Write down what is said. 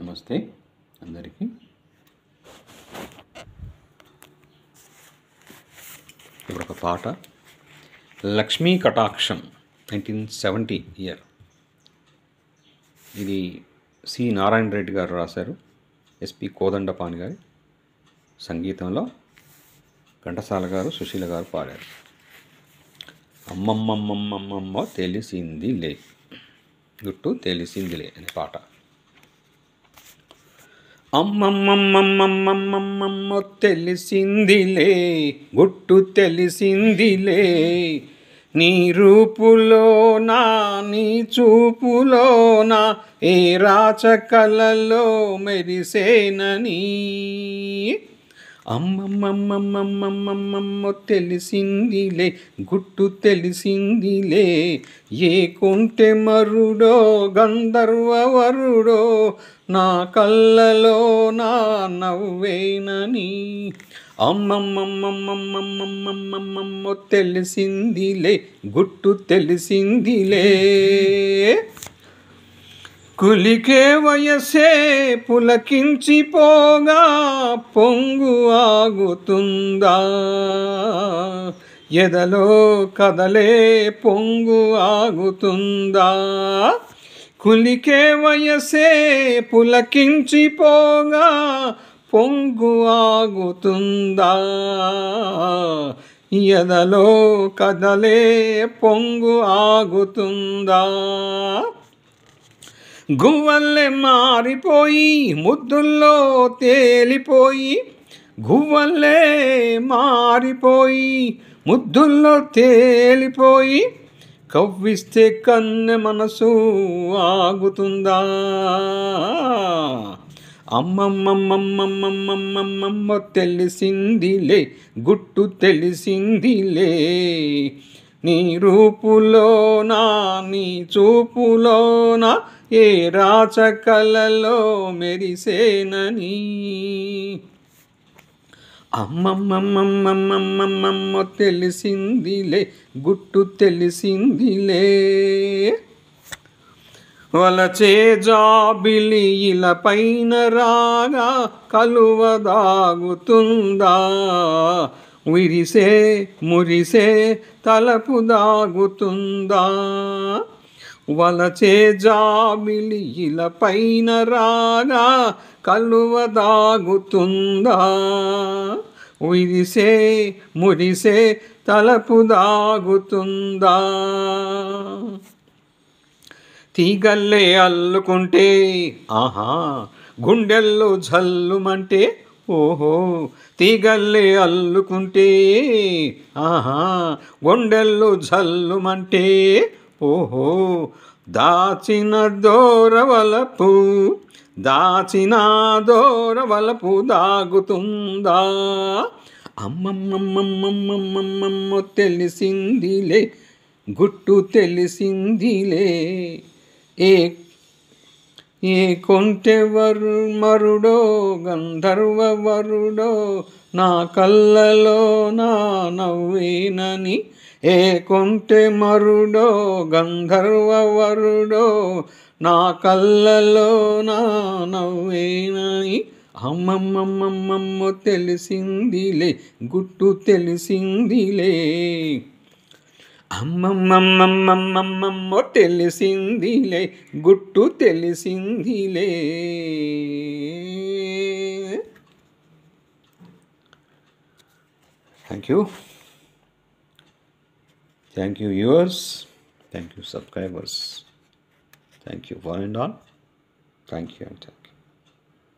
నమస్తే అందరికీ. ఇప్పుడు ఒక పాట, లక్ష్మీ కటాక్షం 1970 ఇయర్. ఇది సి నారాయణ రెడ్డి గారు రాశారు, ఎస్పి కోదండపాణి గారి సంగీతంలో ఘంటసాల గారు, సుశీల గారు పాడారు. అమ్మమ్మమ్మమ్మమ్మమ్మ తెలిసిందిలే గుట్టు తెలిసిందిలే అనే పాట. అమ్మమ్మమ్మమ్మమ్మమ్మమ్మ తెలిసిందిలే గుట్టు తెలిసిందిలే, నీ రూపులోనా నీ చూపులోనా ఏ రాచకలలో మెరిసేనని. అమ్మమ్మమ్మమ్మమ్మమ్మమ్మ తెలిసిందిలే గుట్టు తెలిసిందిలే, ఏ కొంటె మరుడో గంధర్వవరుడో నా కళ్ళలో నా నవ్వేనని. అమ్మమ్మమ్మమ్మమ్మమ్మమ్మమ్మ తెలిసిందిలే గుట్టు తెలిసిందిలే, కులికే వయసే పులకించిపోగా పొంగు ఆగుతుందా, ఎదలో కదలే పొంగు ఆగుతుందా. కులికే వయసే పులకించిపోగా పొంగు ఆగుతుందా, ఎదలో కదలే పొంగు ఆగుతుందా. గువ్వల్లే మారిపోయి ముద్దుల్లో తేలిపోయి, గువ్వల్లే మారిపోయి ముద్దుల్లో తేలిపోయి, కవ్విస్తే కన్నె మనసు ఆగుతుందా. అమ్మమ్మమ్మమ్మమ్మమ్మమ్మమ్మ తెలిసిందిలే గుట్టు తెలిసిందిలే, నీ రూపులోనా నీ చూపులోనా ఏ రాచకలలో మెరిసేనని. అమ్మమ్మమ్మమ్మమ్మమ్మమ్మ తెలిసిందిలే గుట్టు తెలిసిందిలే, వలచే జాబిలి ఇలా పైన రాగా కలువ దాగుతుందా, విరిసే మురిసే తలపు దాగుతుందా. వలచే జాబిలి ఇలా పైన రాగా కలువ దాగుతుందా, విరిసే మురిసే తలపు దాగుతుందా. తీగల్లే అల్లుకుంటే ఆహా గుండెల్లో జల్లుమంటే, ఓహో తీగల్లే అల్లుకుంటే ఆహా గుండెల్లో జల్లుమంటే, ఓహో దాచిన దోరవలపు దాచిన దోరవలపు దాగుతుందా. అమ్మమ్మమ్మమ్మమ్మమ్మమ్మ తెలిసిందిలే గుట్టు తెలిసిందిలే, ఏ కొంటె మరుడో గంధర్వవరుడో నా కళ్ళలో నా నవ్వేనని. ఏ కొంటె మరుడో గంధర్వవరుడో నా కళ్ళలో నా నవ్వేనని. అమ్మమ్మమ్మమ్మమ్మ తెలిసిందిలే గుట్టు తెలిసిందిలే, అమ్మమ్మమ్మమ్మమ్మమ్మ తెలిసిందిలే గుట్టు తెలిసిందిలే. Thank you viewers, thank you subscribers, thank you one and all, thank you.